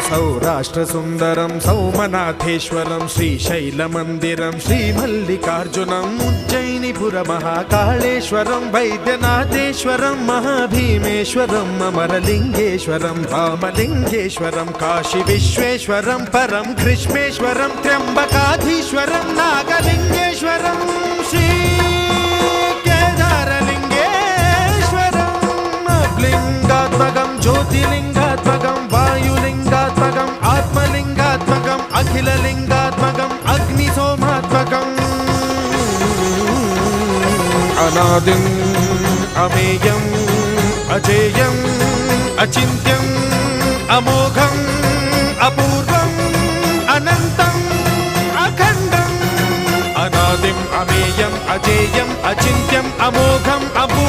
सौराष्ट्रसुन्दरं सौमनाथेश्वरं श्रीशैलमन्दिरं श्रीमल्लिकार्जुनम् उज्जयिनीपुरमहाकाळेश्वरं वैद्यनाथेश्वरं महाभीमेश्वरम् अमरलिङ्गेश्वरं रामलिङ्गेश्वरं काशीविश्वेश्वरं परं ग्रीष्मेश्वरं त्र्यम्बकाधीश्वरं नागलिङ्गेश्वरं श्री लिंगात्मकं ज्योतिलिंगात्मकं वायुलिंगात्मकं आत्मलिंगात्मकं अखिललिंगात्मकं अग्निसोमात्मकं अनादिं अमेयं अजेयं अचिन्त्यं अमोघं अपूर्वं अनन्तं अखण्डं अनादिं अमेयं अजेयं अचिन्त्यं अमोघं अपूर्वं